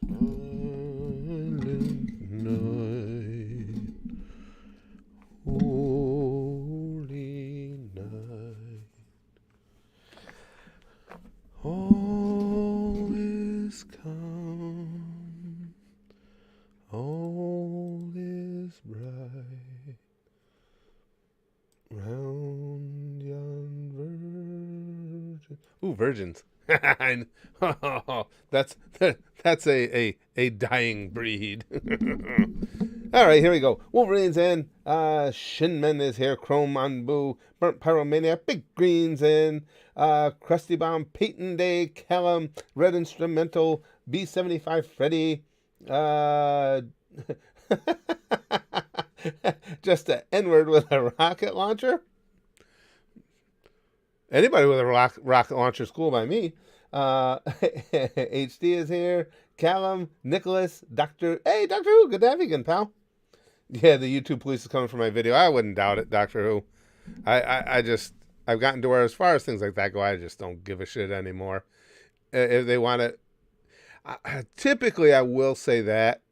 Silent night, holy night, all is calm, all is bright, round yon virgin. Ooh, virgins. that's that's a dying breed. All right, here we go. Wolverine's in. Shinmen is here. Chrome Anbu. Burnt Pyromania. Big Green's in. Krusty Bomb. Peyton Day. Callum. Red Instrumental. B75 Freddy. Uh, just an N-word with a rocket launcher. Anybody with a rocket launcher is cool by me. HD is here. Callum, Nicholas, Dr. Hey, Dr. Who, good to have you again, pal. Yeah, the YouTube police is coming for my video. I wouldn't doubt it, Doctor Who. I've gotten to where, as far as things like that go, I just don't give a shit anymore. If they want to, typically, I will say that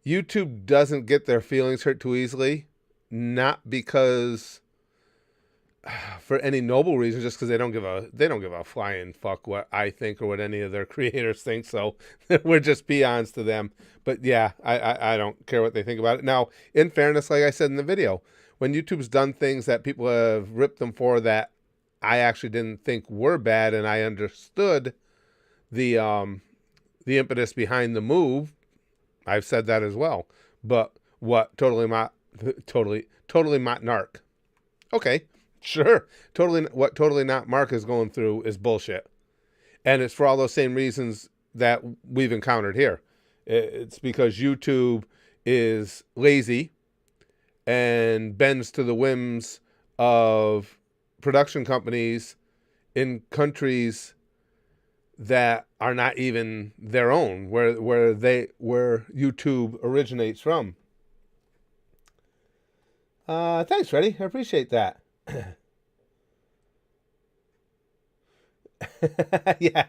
YouTube doesn't get their feelings hurt too easily, not because for any noble reason, just because they don't give a flying fuck what I think or what any of their creators think. So we're just peons to them. But yeah, I don't care what they think about it. Now, in fairness, like I said in the video, when YouTube's done things that people have ripped them for that I actually didn't think were bad, and I understood the impetus behind the move, I've said that as well. But what totally not narc. Okay. Sure. What totally not Mark is going through is bullshit. And it's for all those same reasons that we've encountered here. It's because YouTube is lazy and bends to the whims of production companies in countries that are not even their own, where YouTube originates from. Thanks, Freddie. I appreciate that. Yeah.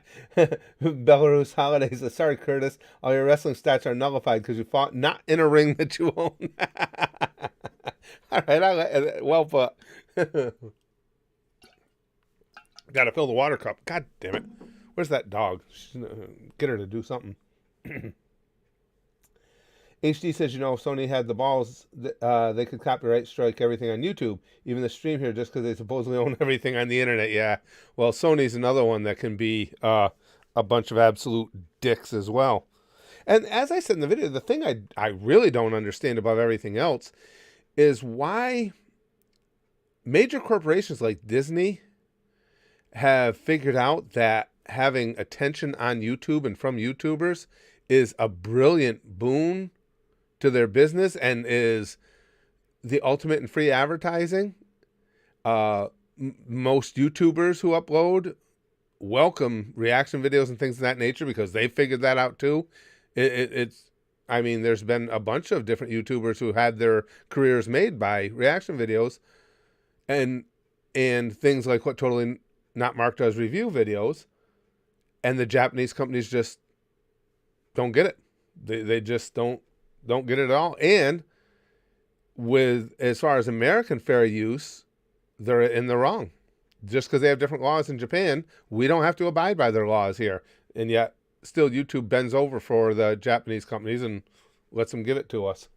Belarus holidays. Sorry, Curtis. All your wrestling stats are nullified because you fought not in a ring that you own. All right. Well put. Got to fill the water cup. God damn it. Where's that dog? Get her to do something. HD says, if Sony had the balls, they could copyright strike everything on YouTube, even the stream here, just because they supposedly own everything on the internet. Yeah, well, Sony's another one that can be a bunch of absolute dicks as well. And as I said in the video, the thing I really don't understand above everything else is why major corporations like Disney have figured out that having attention on YouTube and from YouTubers is a brilliant boon to their business and is the ultimate in free advertising. Most YouTubers who upload welcome reaction videos and things of that nature because they figured that out too. I mean, there's been a bunch of different YouTubers who had their careers made by reaction videos and things like what Totally Not Mark does, review videos, and the Japanese companies just don't get it. They just don't get it at all. And with, as far as American fair use, they're in the wrong. Just because they have different laws in Japan, we don't have to abide by their laws here. And yet, still, YouTube bends over for the Japanese companies and lets them give it to us.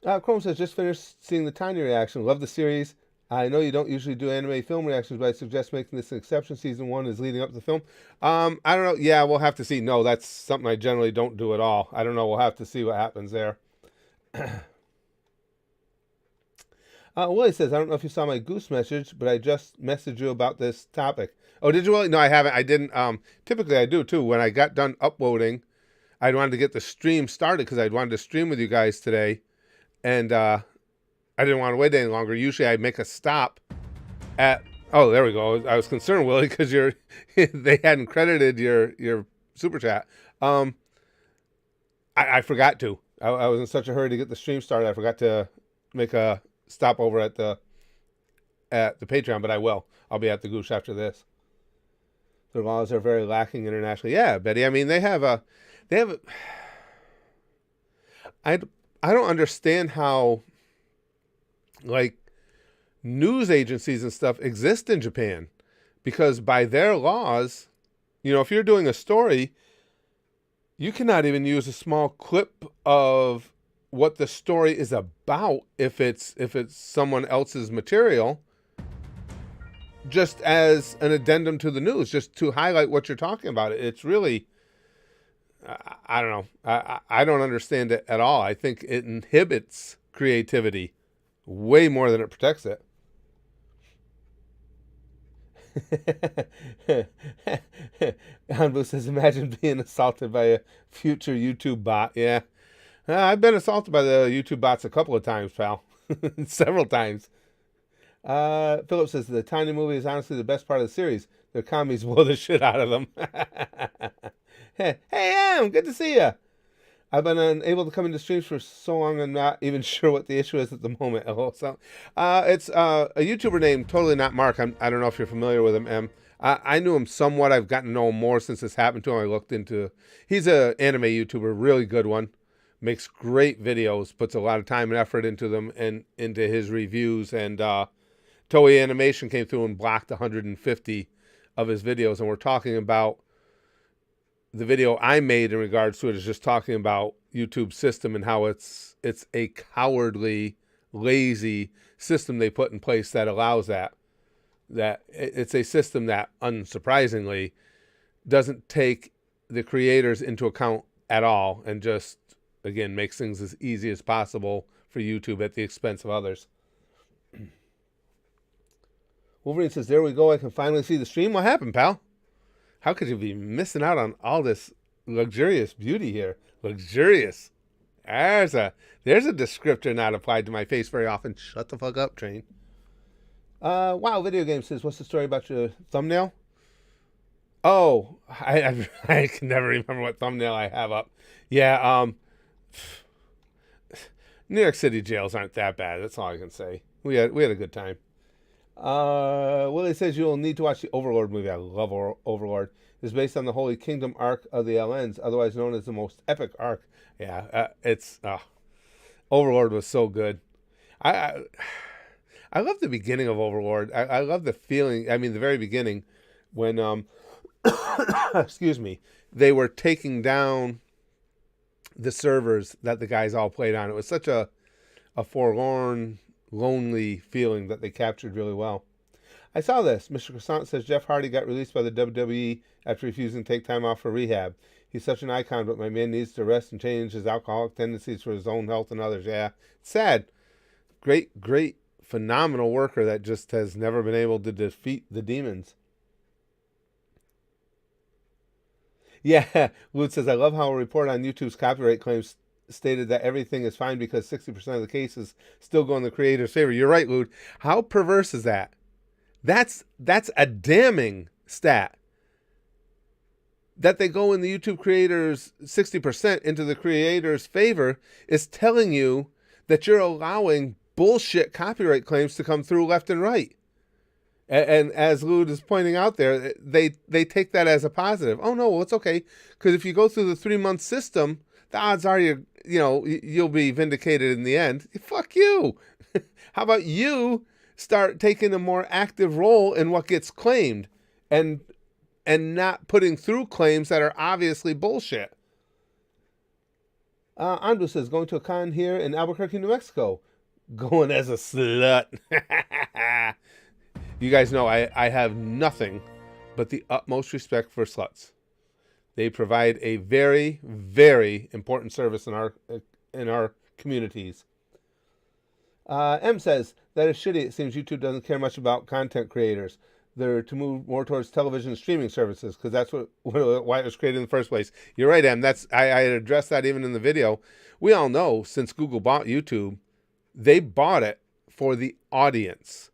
Chrome says, just finished seeing the Tiny reaction. Love the series. I know you don't usually do anime film reactions, but I suggest making this an exception. Season 1 is leading up to the film. I don't know. Yeah, we'll have to see. No, that's something I generally don't do at all. I don't know. We'll have to see what happens there. Willie says, I don't know if you saw my goose message, but I just messaged you about this topic. Oh, did you, Willie? No, I haven't. I didn't. Typically, I do, too. When I got done uploading, I wanted to get the stream started because I wanted to stream with you guys today. And I didn't want to wait any longer. Usually, I make a stop at... Oh, there we go. I was concerned, Willie, because they hadn't credited your super chat. I forgot to. I was in such a hurry to get the stream started. I forgot to make a stop over at the Patreon, but I will. I'll be at the Goosh after this. their laws are very lacking internationally. Yeah, Betty. I mean, they have a. I don't understand how, like, news agencies and stuff exist in Japan, because by their laws, if you're doing a story, you cannot even use a small clip of what the story is about if it's someone else's material, just as an addendum to the news, just to highlight what you're talking about. It's really, I don't know. I don't understand it at all. I think it inhibits creativity way more than it protects it. Hanbu says, imagine being assaulted by a future YouTube bot. Yeah. I've been assaulted by the YouTube bots a couple of times, pal. Several times. Philip says, the Tiny movie is honestly the best part of the series. Their commies blow the shit out of them. Hey, Em, good to see you. I've been unable to come into streams for so long, I'm not even sure what the issue is at the moment. So, it's a YouTuber named Totally Not Mark. I don't know if you're familiar with him, Em. I knew him somewhat. I've gotten to know him more since this happened to him. I looked into. He's an anime YouTuber, really good one. Makes great videos, puts a lot of time and effort into them and into his reviews. And Toei Animation came through and blocked 150 of his videos, and we're talking about. The video I made in regards to it is just talking about YouTube's system and how it's a cowardly, lazy system they put in place that allows that. That it's a system that, unsurprisingly, doesn't take the creators into account at all, and just, again, makes things as easy as possible for YouTube at the expense of others. Wolverine says, there we go, I can finally see the stream. What happened, pal? How could you be missing out on all this luxurious beauty here? Luxurious. There's a descriptor not applied to my face very often. Shut the fuck up, train. Wow, Video Game says, what's the story about your thumbnail? Oh, I can never remember what thumbnail I have up. Yeah, New York City jails aren't that bad. That's all I can say. We had a good time. Willie says you'll need to watch the Overlord movie. I love Overlord. It's based on the Holy Kingdom arc of the LNs, otherwise known as the most epic arc. Yeah, Overlord was so good. I love the beginning of Overlord. I love the feeling. I mean, the very beginning when excuse me, they were taking down the servers that the guys all played on. It was such a forlorn, lonely feeling that they captured really well. I saw this. Mr. Croissant says Jeff Hardy got released by the WWE after refusing to take time off for rehab. He's such an icon, but my man needs to rest and change his alcoholic tendencies for his own health and others. Yeah, it's sad. Great, phenomenal worker that just has never been able to defeat the demons. Yeah, Wood says, I love how a report on YouTube's copyright claims stated that everything is fine because 60% of the cases still go in the creator's favor. You're right, Lud. How perverse is that? That's a damning stat. That they go in the YouTube creators 60% into the creator's favor is telling you that you're allowing bullshit copyright claims to come through left and right. And as Lud is pointing out there, they take that as a positive. Oh no, well, it's okay, because if you go through the 3-month system, the odds are you'll be vindicated in the end. Fuck you. How about you start taking a more active role in what gets claimed and not putting through claims that are obviously bullshit. Andrew says, going to a con here in Albuquerque, New Mexico. Going as a slut. You guys know I have nothing but the utmost respect for sluts. They provide a very, very important service in our communities. M says, that is shitty. It seems YouTube doesn't care much about content creators. They're to move more towards television streaming services because that's why it was created in the first place. You're right, Em. I had addressed that even in the video. We all know since Google bought YouTube, they bought it for the audience.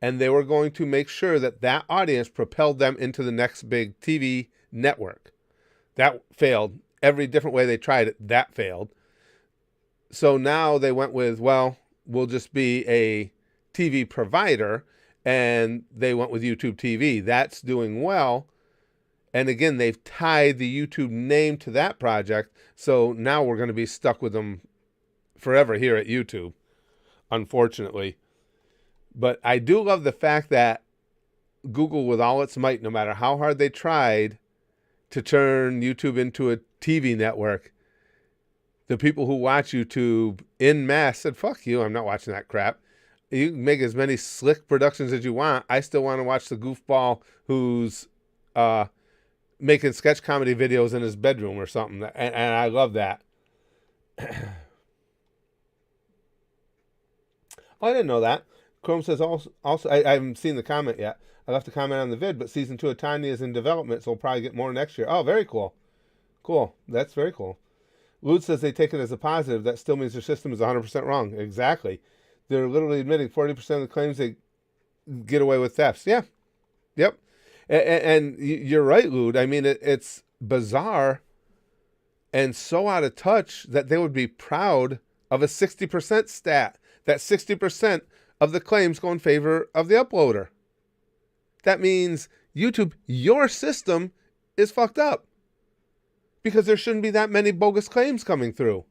And they were going to make sure that audience propelled them into the next big TV network. That failed. Every different way they tried it, that failed. So now they went with, well, we'll just be a TV provider, and they went with YouTube TV. That's doing well, And again, they've tied the YouTube name to that project. So now we're going to be stuck with them forever here at YouTube, unfortunately. But I do love the fact that Google, with all its might, no matter how hard they tried to turn YouTube into a TV network, the people who watch YouTube en masse said, fuck you, I'm not watching that crap. You can make as many slick productions as you want. I still want to watch the goofball who's making sketch comedy videos in his bedroom or something. And I love that. Oh, I didn't know that. Chrome says also I haven't seen the comment yet. I left a comment on the vid, but season 2 of Tiny is in development, so we'll probably get more next year. Oh, very cool. Cool. That's very cool. Lud says they take it as a positive. That still means their system is 100% wrong. Exactly. They're literally admitting 40% of the claims they get away with thefts. Yeah. Yep. And you're right, Lud. I mean, it's bizarre and so out of touch that they would be proud of a 60% stat. That 60% of the claims go in favor of the uploader. That means YouTube, your system is fucked up because there shouldn't be that many bogus claims coming through.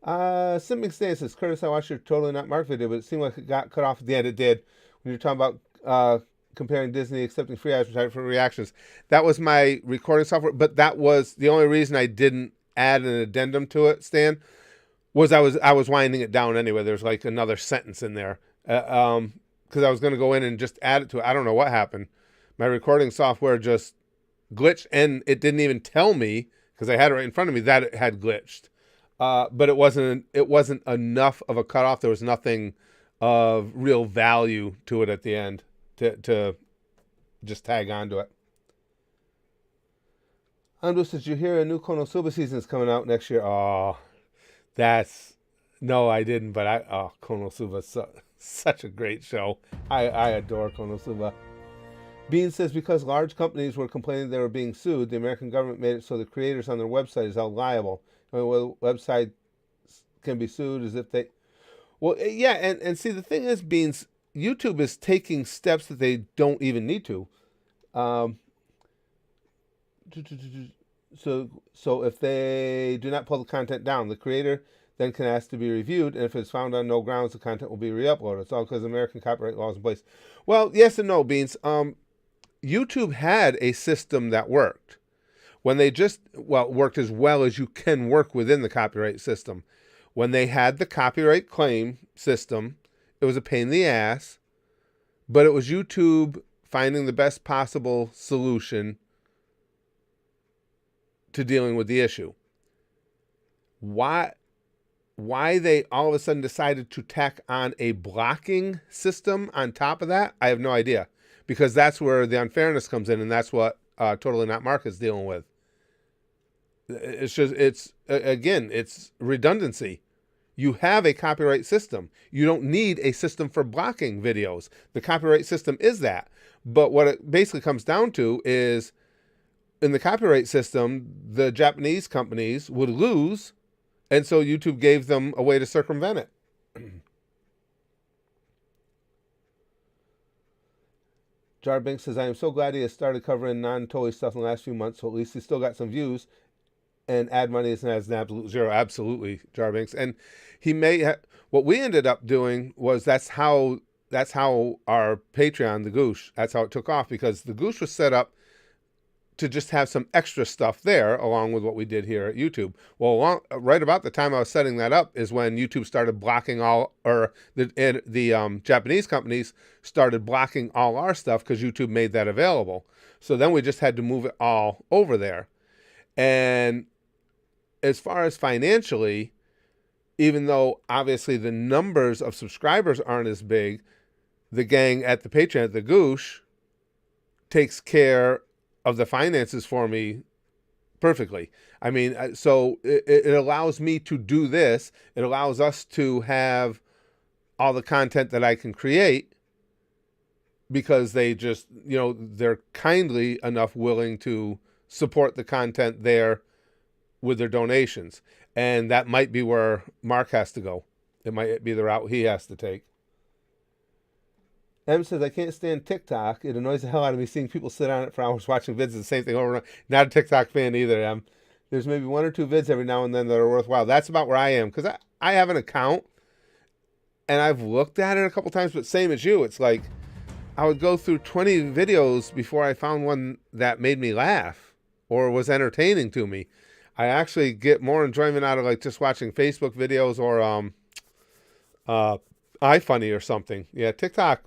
Simping Stan says, Curtis, I watched your Totally Not Mark video, but it seemed like it got cut off at the end. It did. When you're talking about comparing Disney accepting free advertising for reactions. That was my recording software, but that was the only reason I didn't add an addendum to it, Stan, was I was winding it down anyway. There's like another sentence in there. Because I was going to go in and just add it to it. I don't know what happened. My recording software just glitched, and it didn't even tell me, because I had it right in front of me, that it had glitched. But it wasn't enough of a cutoff. There was nothing of real value to it at the end to just tag onto it. Andrew says, you hear a new Konosuba season is coming out next year? Oh, no, I didn't, but Konosuba, such a great show. I adore Konosuba. Bean says, because large companies were complaining they were being sued, the American government made it so the creators on their website is held liable. Well, website can be sued as if they... Well, yeah, and see, the thing is, Beans, YouTube is taking steps that they don't even need to. So if they do not pull the content down, the creator then can ask to be reviewed, and if it's found on no grounds, the content will be re-uploaded. It's all because American copyright laws in place. Well, yes and no, Beans. YouTube had a system that worked. When they worked as well as you can work within the copyright system. When they had the copyright claim system, it was a pain in the ass, but it was YouTube finding the best possible solution to dealing with the issue. Why they all of a sudden decided to tack on a blocking system on top of that, I have no idea. Because that's where the unfairness comes in, and that's what Totally Not Mark is dealing with. It's redundancy. You have a copyright system. You don't need a system for blocking videos. The copyright system is that. But what it basically comes down to is, in the copyright system, the Japanese companies would lose, and so YouTube gave them a way to circumvent it. Jarbink says, I am so glad he has started covering non-Toei stuff in the last few months, so at least he's still got some views, and ad money isn't as an absolute zero. Absolutely, Jarbinks. And he may what we ended up doing was that's how our Patreon, the Goosh, that's how it took off, because the Goosh was set up to just have some extra stuff there along with what we did here at YouTube. Well, right about the time I was setting that up is when YouTube started blocking the Japanese companies started blocking all our stuff because YouTube made that available. So then we just had to move it all over there. And as far as financially, even though obviously the numbers of subscribers aren't as big, the gang at the Patreon, at the Goosh, takes care of the finances for me perfectly. I mean, so it allows me to do this. It allows us to have all the content that I can create because they just, they're kindly enough willing to support the content there with their donations. And that might be where Mark has to go. It might be the route he has to take. M says, I can't stand TikTok. It annoys the hell out of me seeing people sit on it for hours watching vids of the same thing over and over. Not a TikTok fan either, M. There's maybe one or two vids every now and then that are worthwhile. That's about where I am, because I have an account, and I've looked at it a couple times, but same as you. It's like I would go through 20 videos before I found one that made me laugh or was entertaining to me. I actually get more enjoyment out of like just watching Facebook videos or iFunny or something. Yeah, TikTok,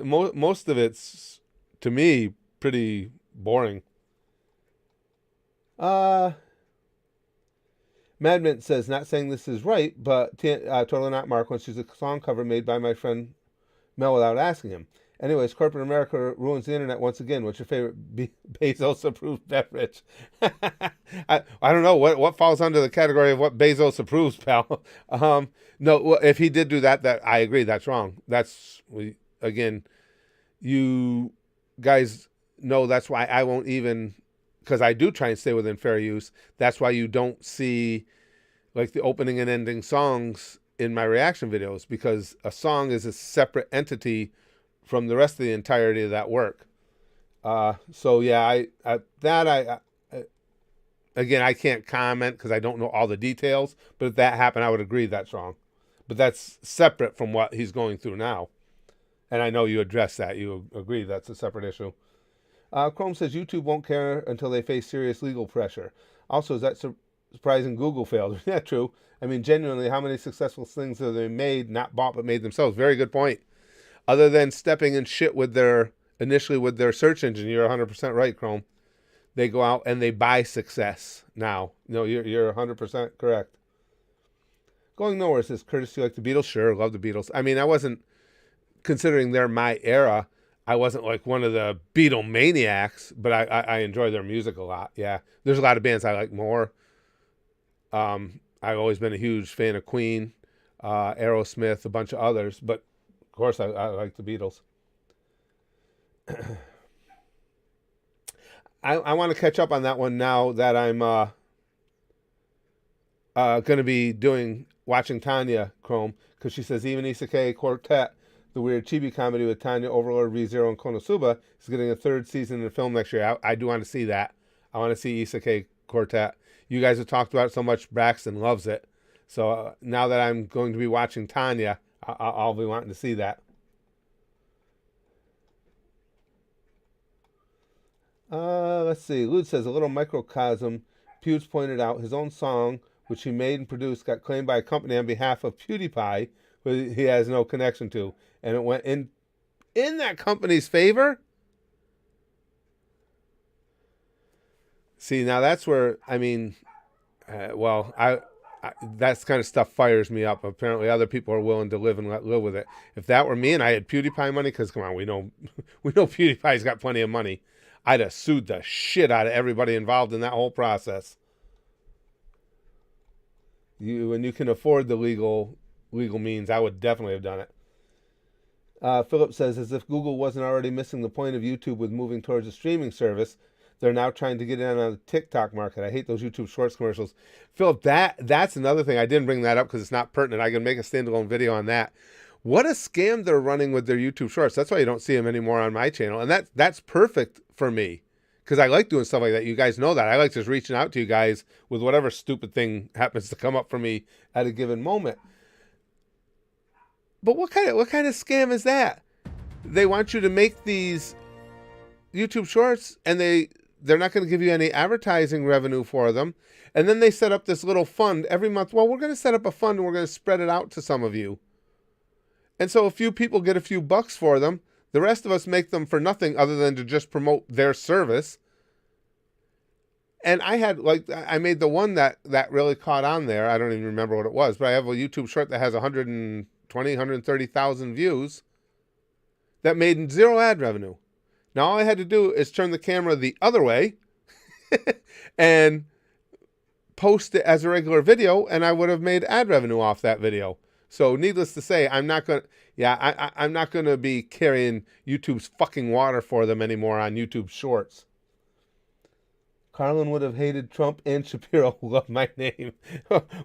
most of it's, to me, pretty boring. Madmint says, not saying this is right, but totally not Mark wants to use a song cover made by my friend Mel without asking him. Anyways, corporate America ruins the internet once again. What's your favorite Bezos-approved beverage? I don't know. What falls under the category of what Bezos approves, pal? No, if he did do that, I agree. That's wrong. Again, you guys know that's why I won't even, because I do try and stay within fair use. That's why you don't see like the opening and ending songs in my reaction videos, because a song is a separate entity from the rest of the entirety of that work. So yeah, again, I can't comment because I don't know all the details, but if that happened, I would agree that's wrong. But that's separate from what he's going through now. And I know you addressed that. You agree that's a separate issue. Chrome says YouTube won't care until they face serious legal pressure. Also, is that surprising Google failed? Yeah, true. I mean, genuinely, how many successful things have they made, not bought, but made themselves? Very good point. Other than stepping in shit initially with their search engine, you're 100% right, Chrome. They go out and they buy success now. No, you're 100% correct. Going Nowhere says, Curtis, you like the Beatles? Sure, love the Beatles. I mean, I wasn't, considering they're my era, I wasn't like one of the Beatle maniacs, but I enjoy their music a lot. Yeah, there's a lot of bands I like more. I've always been a huge fan of Queen, Aerosmith, a bunch of others, but of course I like the Beatles. I want to catch up on that one now that I'm going to be watching Tanya, Chrome, because she says even Isekai Quartet, the weird chibi comedy with Tanya, Overlord, ReZero, and Konosuba, is getting a third season in the film next year. I do want to see that. I want to see Isekai Quartet. You guys have talked about it so much. Braxton loves it. So now that I'm going to be watching Tanya, I'll be wanting to see that. Let's see. Lud says, a little microcosm. Pewds pointed out his own song, which he made and produced, got claimed by a company on behalf of PewDiePie, who he has no connection to. And it went in that company's favor. See, now that's where, I mean, that kind of stuff fires me up. Apparently other people are willing to live with it. If that were me and I had PewDiePie money, because come on, we know PewDiePie's got plenty of money, I'd have sued the shit out of everybody involved in that whole process. When you can afford the legal means, I would definitely have done it. Philip says, as if Google wasn't already missing the point of YouTube with moving towards a streaming service, they're now trying to get in on the TikTok market. I hate those YouTube Shorts commercials. Philip, that's another thing. I didn't bring that up because it's not pertinent. I can make a standalone video on that. What a scam they're running with their YouTube Shorts. That's why you don't see them anymore on my channel. And that's perfect for me, because I like doing stuff like that. You guys know that. I like just reaching out to you guys with whatever stupid thing happens to come up for me at a given moment. But what kind of scam is that? They want you to make these YouTube Shorts, and they're not going to give you any advertising revenue for them. And then they set up this little fund every month. Well, we're going to set up a fund and we're going to spread it out to some of you. And so a few people get a few bucks for them. The rest of us make them for nothing other than to just promote their service. And I made the one that really caught on there. I don't even remember what it was, but I have a YouTube short that has 130,000 views that made zero ad revenue. Now all I had to do is turn the camera the other way and post it as a regular video, and I would have made ad revenue off that video. So needless to say, I'm not going to be carrying YouTube's fucking water for them anymore on YouTube Shorts. Carlin would have hated Trump and Shapiro. Love my name.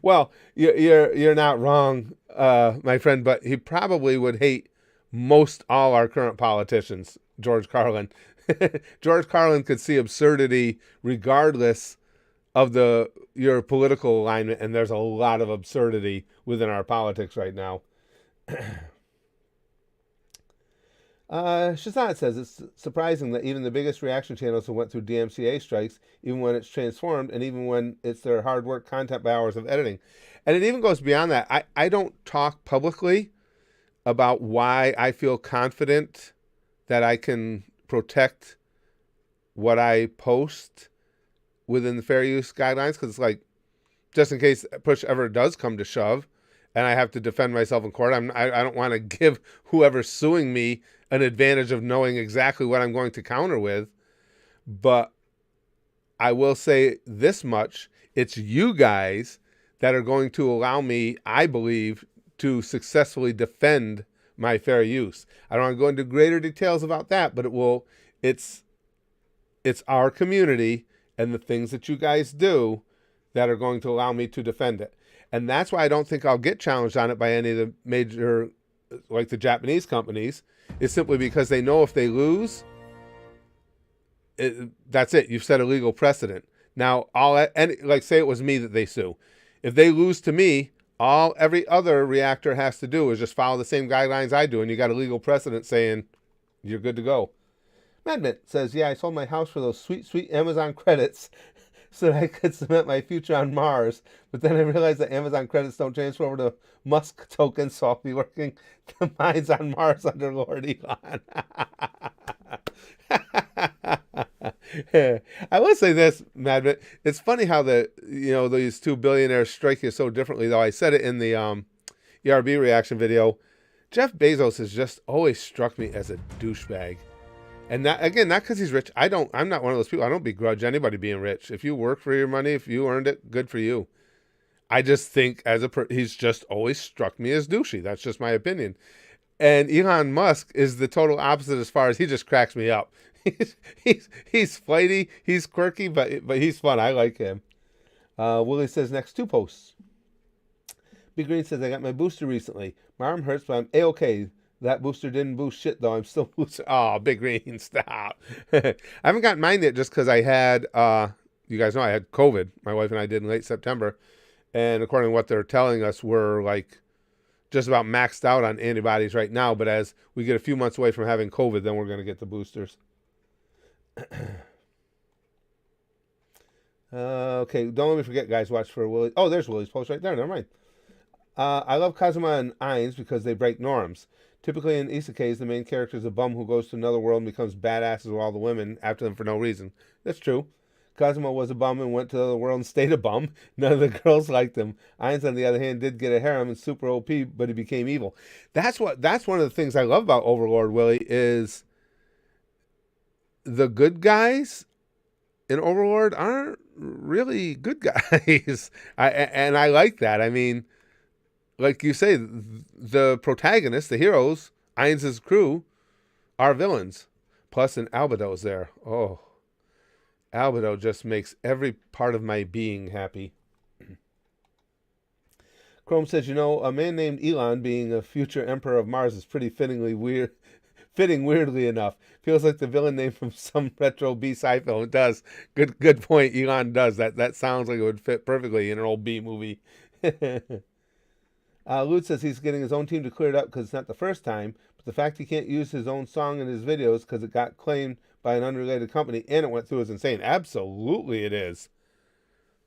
Well, you're not wrong, my friend, but he probably would hate most all our current politicians, George Carlin. George Carlin could see absurdity regardless of your political alignment, and there's a lot of absurdity within our politics right now. Shazad says it's surprising that even the biggest reaction channels have went through DMCA strikes, even when it's transformed, and even when it's their hard work content by hours of editing. And it even goes beyond that. I don't talk publicly about why I feel confident that I can protect what I post within the fair use guidelines, because it's like, just in case push ever does come to shove and I have to defend myself in court, I don't want to give whoever's suing me an advantage of knowing exactly what I'm going to counter with. But I will say this much: it's you guys that are going to allow me, I believe, to successfully defend my fair use. I don't want to go into greater details about that, but it's our community and the things that you guys do that are going to allow me to defend it. And that's why I don't think I'll get challenged on it by any of the major, like the Japanese companies, is simply because they know if they lose, that's it. You've set a legal precedent. Now, say it was me that they sue. If they lose to me, every other reactor has to do is just follow the same guidelines I do, and you got a legal precedent saying you're good to go. Madmint says, yeah, I sold my house for those sweet, sweet Amazon credits so that I could cement my future on Mars. But then I realized that Amazon credits don't transfer over to Musk tokens, so I'll be working the mines on Mars under Lord Elon. I will say this, Madmint. It's funny how these two billionaires strike you so differently, though. I said it in the ERB reaction video. Jeff Bezos has just always struck me as a douchebag. And that, again, not because he's rich. I'm not one of those people. I don't begrudge anybody being rich. If you work for your money, if you earned it, good for you. I just think he's just always struck me as douchey. That's just my opinion. And Elon Musk is the total opposite as far as he just cracks me up. He's flighty, he's quirky, but he's fun. I like him. Willie says next 2 posts. Big Green says, I got my booster recently. My arm hurts, but I'm A-okay. That booster didn't boost shit, though. I'm still boosted. Oh, Big Green, stop. I haven't gotten mine yet just because I had, you guys know I had COVID. My wife and I did in late September. And according to what they're telling us, we're like just about maxed out on antibodies right now. But as we get a few months away from having COVID, then we're going to get the boosters. Okay, don't let me forget, guys. Watch for Willie. Oh, there's Willie's post right there. Never mind. I love Kazuma and Ainz because they break norms. Typically in isekais, the main character is a bum who goes to another world and becomes badasses with all the women after them for no reason. That's true. Kazuma was a bum and went to the other world and stayed a bum. None of the girls liked him. Ainz, on the other hand, did get a harem and super OP, but he became evil. That's one of the things I love about Overlord, Willie, is the good guys in Overlord aren't really good guys. And I like that. I mean, like you say, the protagonists, the heroes, Ainz' crew, are villains. Plus an Albedo's there. Oh, Albedo just makes every part of my being happy. Chrome says, a man named Elon being a future emperor of Mars is pretty fitting weirdly enough. Feels like the villain name from some retro B-sci film. It does. Good point. Elon does. That sounds like it would fit perfectly in an old B movie. Lute says he's getting his own team to clear it up because it's not the first time, but the fact he can't use his own song in his videos because it got claimed by an unrelated company and it went through is insane. Absolutely it is.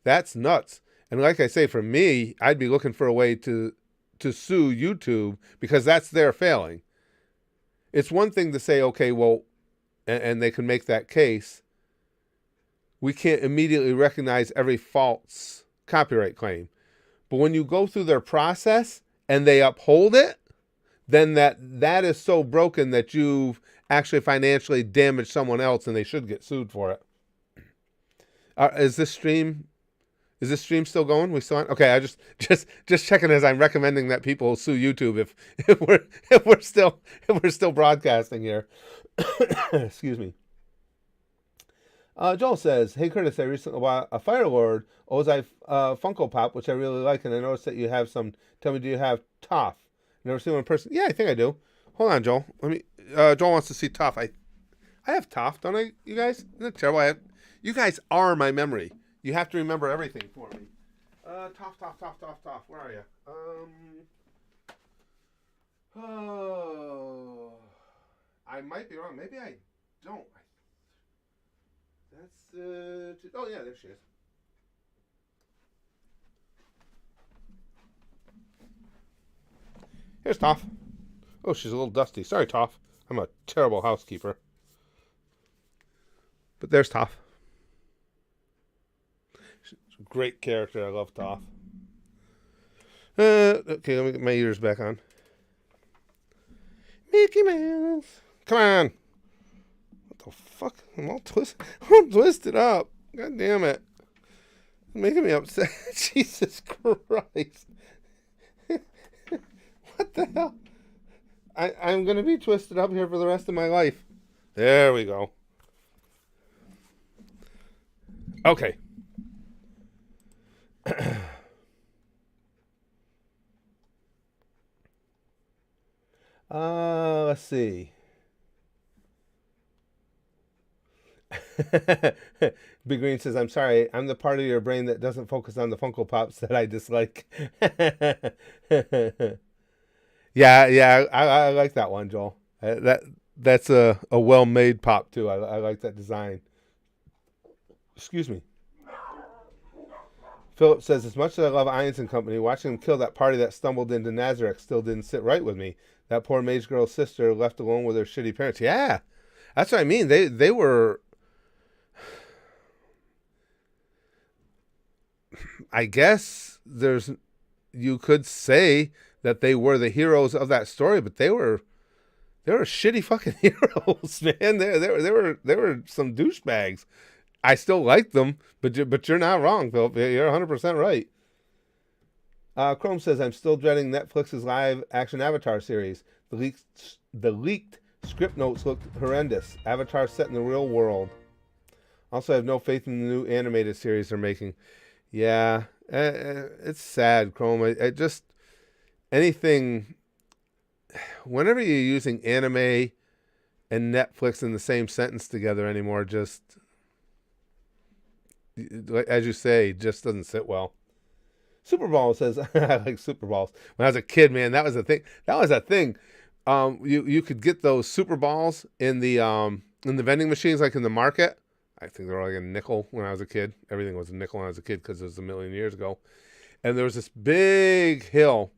That's nuts. And like I say, for me, I'd be looking for a way to sue YouTube because that's their failing. It's one thing to say, okay, well, and they can make that case. We can't immediately recognize every false copyright claim. But when you go through their process and they uphold it, then that is so broken that you've actually financially damaged someone else and they should get sued for it. Is this stream still going? We still on? Okay, I just checking as I'm recommending that people sue YouTube if we're still broadcasting here. Excuse me. Joel says, hey Curtis, I recently bought a Firelord Ozai Funko Pop, which I really like, and I noticed that you have some. Tell me, do you have Toph? Never seen one in person. Yeah, I think I do. Hold on, Joel. Let me. Joel wants to see Toph. I have Toph, don't I? You guys? Isn't it terrible? You guys are my memory. You have to remember everything for me. Toph. Where are you? Oh, I might be wrong. Maybe I don't. That's oh yeah, there she is. Here's Toph. Oh, she's a little dusty. Sorry, Toph. I'm a terrible housekeeper. But there's Toph. She's a great character. I love Toph. Okay, let me get my ears back on. Mickey Mouse. Come on. What the fuck? I'm all twisted up. God damn it. Making me upset. Jesus Christ. What the hell? I'm going to be twisted up here for the rest of my life. There we go. Okay. Let's see. Big Green says, I'm sorry, I'm the part of your brain that doesn't focus on the Funko Pops that I dislike. Yeah, I like that one, Joel. That's a well-made pop, too. I like that design. Excuse me. Philip says, as much as I love Irons and Company, watching them kill that party that stumbled into Nazareth still didn't sit right with me. That poor mage girl's sister left alone with her shitty parents. Yeah, that's what I mean. They were... I guess you could say that they were the heroes of that story, but they were shitty fucking heroes, man. They were some douchebags. I still like them, but you're not wrong, Philip. You're 100% right. Chrome says, I'm still dreading Netflix's live action Avatar series. The leaked script notes looked horrendous. Avatar set in the real world. Also, I have no faith in the new animated series they're making. Yeah, it's sad, Chrome. I just, anything, whenever you're using anime and Netflix in the same sentence together anymore, just, as you say, just doesn't sit well. Super Ball says, I like Super Balls. When I was a kid, man, that was a thing. You could get those Super Balls in the vending machines, like in the market. I think they were like a nickel when I was a kid. Everything was a nickel when I was a kid because it was a million years ago. And there was this big hill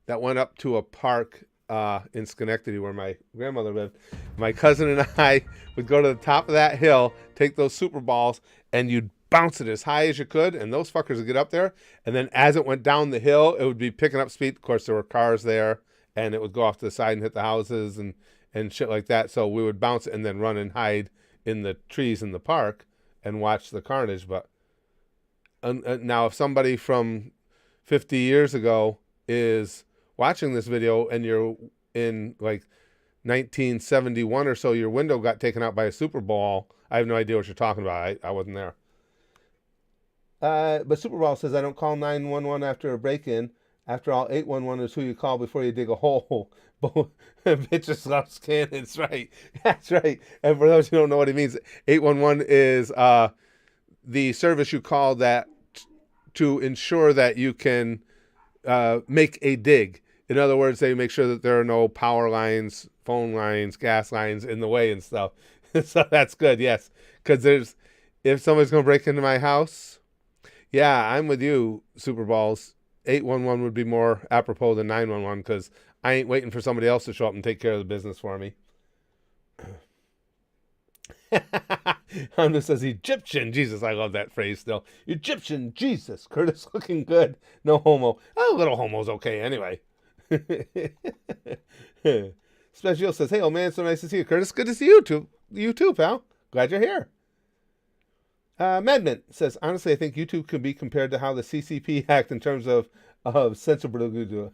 that went up to a park in Schenectady where my grandmother lived. My cousin and I would go to the top of that hill, take those Super Balls, and you'd bounce it as high as you could, and those fuckers would get up there. And then as it went down the hill, it would be picking up speed. Of course, there were cars there, and it would go off to the side and hit the houses and shit like that. So we would bounce it and then run and hide in the trees in the park and watch the carnage. But now if somebody from 50 years ago is watching this video and you're in like 1971 or so, your window got taken out by a Super Ball, I have no idea what you're talking about. I wasn't there. But Super Ball says, I don't call 911 after a break-in. After all, 811 is who you call before you dig a hole. Bitches love cannons, right? That's right. And for those who don't know what he means, 811 is the service you call that to ensure that you can make a dig. In other words, they make sure that there are no power lines, phone lines, gas lines in the way and stuff. So that's good, yes. Because if somebody's going to break into my house, yeah, I'm with you, Super Balls. 811 would be more apropos than 911 because I ain't waiting for somebody else to show up and take care of the business for me. Honda says Egyptian. Jesus, I love that phrase still. Egyptian Jesus. Curtis looking good. No homo. Oh, little homo's okay anyway. Special says, hey, old man, so nice to see you, Curtis. Good to see you too. You too, pal. Glad you're here. Madman says, honestly, I think YouTube could be compared to how the CCP act in terms of censorability.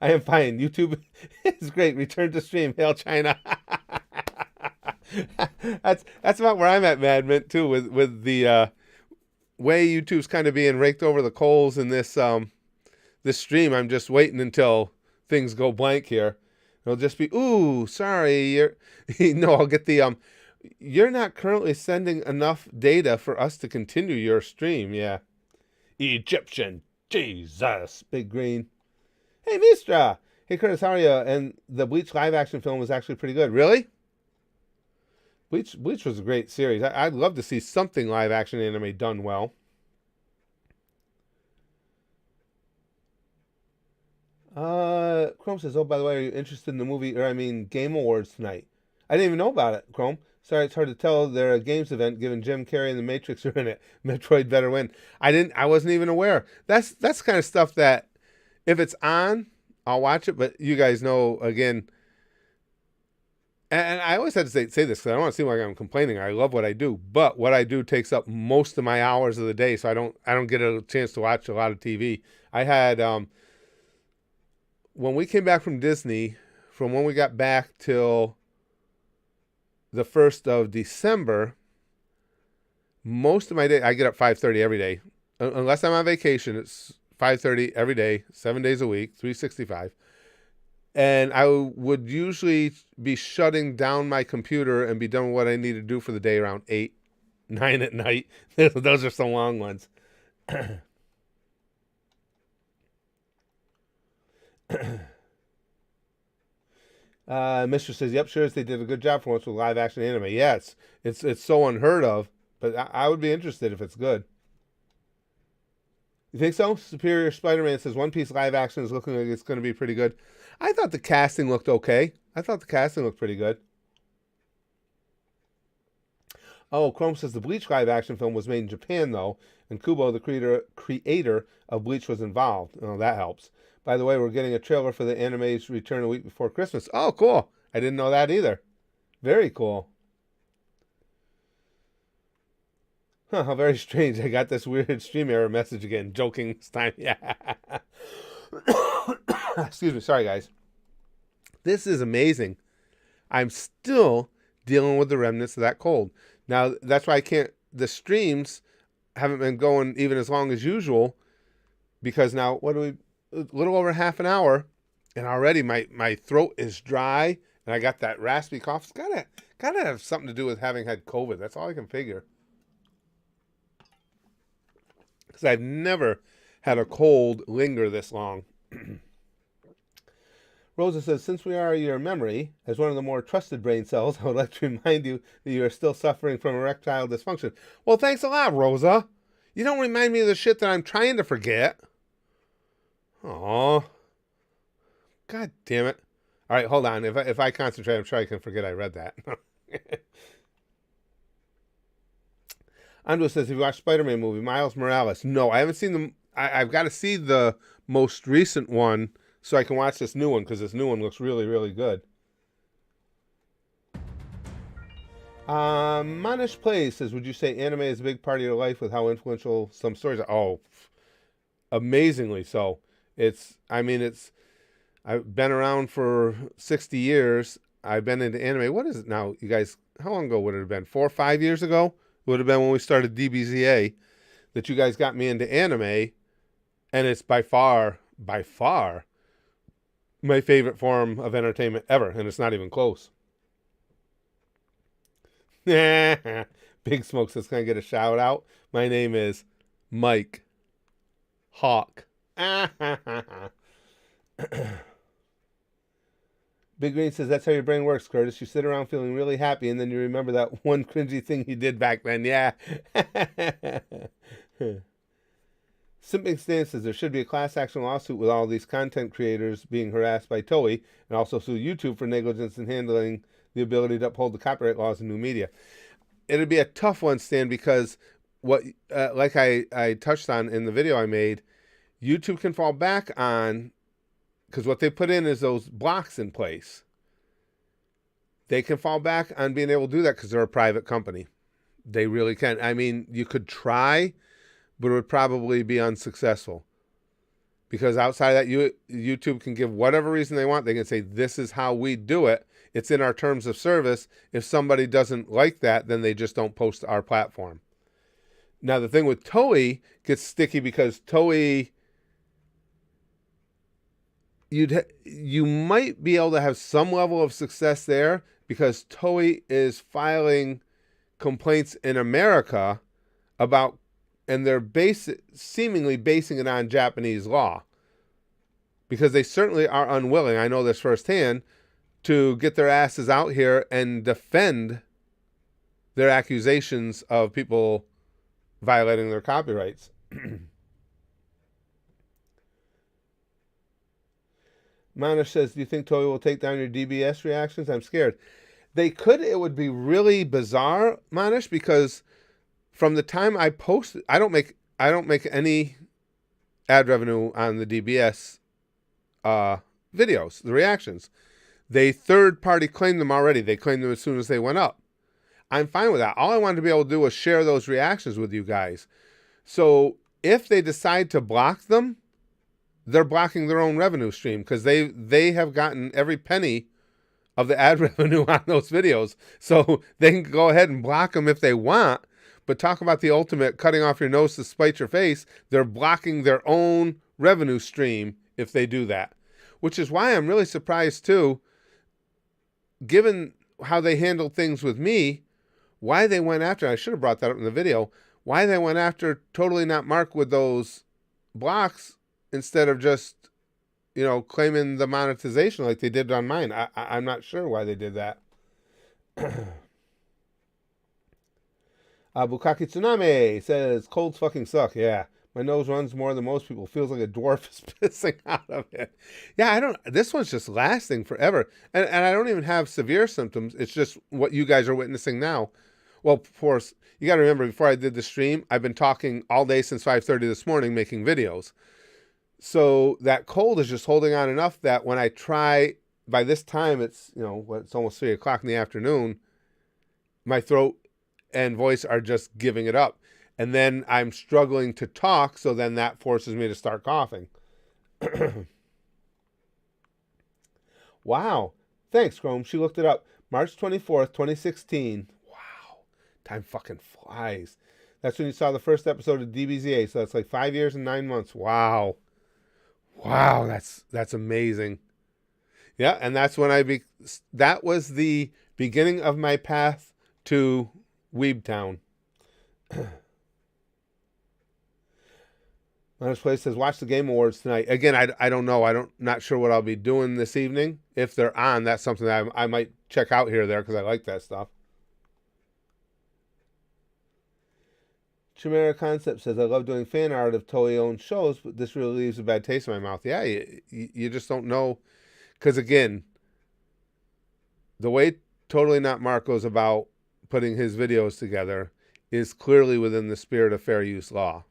I am fine. YouTube is great. Return to stream. Hail China. That's about where I'm at, Madman, too, with the way YouTube's kind of being raked over the coals in this this stream. I'm just waiting until things go blank here. It'll just be, ooh, sorry, you're no, I'll get the you're not currently sending enough data for us to continue your stream. Yeah. Egyptian. Jesus. Big Green. Hey, Mistra. Hey, Curtis, how are you? And the Bleach live action film was actually pretty good. Really? Bleach was a great series. I'd love to see something live action anime done well. Chrome says, oh, by the way, are you interested in the movie, or I mean, Game Awards tonight? I didn't even know about it, Chrome. Sorry, it's hard to tell. They're a games event, given Jim Carrey and the Matrix are in it. Metroid better win. I wasn't even aware. That's the kind of stuff that, if it's on, I'll watch it. But you guys know, again, and I always have to say this because I don't want to seem like I'm complaining. I love what I do, but what I do takes up most of my hours of the day, so I don't get a chance to watch a lot of TV. I had when we came back from Disney, from when we got back till the 1st of December, most of my day, I get up 5:30 every day. Unless I'm on vacation, it's 5:30 every day, 7 days a week, 365. And I would usually be shutting down my computer and be done with what I need to do for the day around 8, 9 at night. Those are some long ones. Mr. says, yep, sure, they did a good job for once with live action anime. Yes, it's so unheard of, but I would be interested if it's good. You think so? Superior Spider-Man says One Piece live action is looking like it's going to be pretty good. I thought the casting looked okay. I thought the casting looked pretty good. Oh, Chrome says the Bleach live action film was made in Japan, though, and Kubo, the creator of Bleach, was involved. Oh, that helps. By the way, we're getting a trailer for the anime's return a week before Christmas. Oh, cool. I didn't know that either. Very cool. Huh, how very strange. I got this weird stream error message again. Joking this time. Yeah. Excuse me. Sorry, guys. This is amazing. I'm still dealing with the remnants of that cold. Now, that's why the streams haven't been going even as long as usual, because now, a little over half an hour, and already my throat is dry, and I got that raspy cough. It's gotta have something to do with having had COVID. That's all I can figure. Because I've never had a cold linger this long. Rosa says, since we are your memory, as one of the more trusted brain cells, I would like to remind you that you are still suffering from erectile dysfunction. Well, thanks a lot, Rosa. You don't remind me of the shit that I'm trying to forget. Aw. God damn it. All right, hold on. If I concentrate, I'm sure I can forget I read that. Ando says, have you watched Spider-Man movie, Miles Morales? No, I haven't seen them. I've got to see the most recent one so I can watch this new one, because this new one looks really, really good. Manish Plays says, would you say anime is a big part of your life with how influential some stories are? Oh, amazingly so. I've been around for 60 years. I've been into anime. What is it now, you guys? How long ago would it have been? 4 or 5 years ago? It would have been when we started DBZA that you guys got me into anime. And it's by far, my favorite form of entertainment ever. And it's not even close. Big Smoke says, can I get a shout out? My name is Mike Hawk. Big Green says, that's how your brain works, Curtis. You sit around feeling really happy, and then you remember that one cringy thing you did back then. Yeah. Simping Stan says, there should be a class action lawsuit with all these content creators being harassed by Toei, and also sue YouTube for negligence in handling the ability to uphold the copyright laws in new media. It'd be a tough one, Stan, because like I touched on in the video I made, YouTube can fall back on, because what they put in is those blocks in place. They can fall back on being able to do that because they're a private company. They really can. I mean, you could try, but it would probably be unsuccessful. Because outside of that, YouTube can give whatever reason they want. They can say, this is how we do it. It's in our terms of service. If somebody doesn't like that, then they just don't post to our platform. Now, the thing with Toei gets sticky because Toei you might be able to have some level of success there because Toei is filing complaints in America about, and they're seemingly basing it on Japanese law because they certainly are unwilling, I know this firsthand, to get their asses out here and defend their accusations of people violating their copyrights. Manish says, do you think Toei will take down your DBS reactions? I'm scared. They could. It would be really bizarre, Manish, because from the time I post, I don't make any ad revenue on the DBS videos, the reactions. They third-party claimed them already. They claimed them as soon as they went up. I'm fine with that. All I wanted to be able to do was share those reactions with you guys. So if they decide to block them, they're blocking their own revenue stream because they have gotten every penny of the ad revenue on those videos. So they can go ahead and block them if they want. But talk about the ultimate cutting off your nose to spite your face. They're blocking their own revenue stream if they do that. Which is why I'm really surprised too, given how they handled things with me, why they went after, I should have brought that up in the video, why they went after Totally Not Mark with those blocks instead of just, claiming the monetization like they did on mine. I'm not sure why they did that. Bukaki Tsunami says, colds fucking suck. Yeah, my nose runs more than most people. Feels like a dwarf is pissing out of it. Yeah, this one's just lasting forever. And I don't even have severe symptoms. It's just what you guys are witnessing now. Well, of course, you got to remember, before I did the stream, I've been talking all day since 5:30 this morning making videos. So that cold is just holding on enough that when I try, by this time it's, it's almost 3 o'clock in the afternoon, my throat and voice are just giving it up. And then I'm struggling to talk, so then that forces me to start coughing. Wow. Thanks, Chrome. She looked it up. March 24th, 2016. Wow. Time fucking flies. That's when you saw the first episode of DBZA, so that's like 5 years and 9 months. Wow. Wow, that's amazing. Yeah, and that's when that was the beginning of my path to Weebtown. Honest Place says, watch the Game Awards tonight. Again, I don't know. Not sure what I'll be doing this evening. If they're on, that's something that I might check out here or there because I like that stuff. Chimera Concept says, I love doing fan art of Toei-owned shows, but this really leaves a bad taste in my mouth. Yeah, you just don't know. Because again, the way Totally Not Mark goes about putting his videos together is clearly within the spirit of fair use law.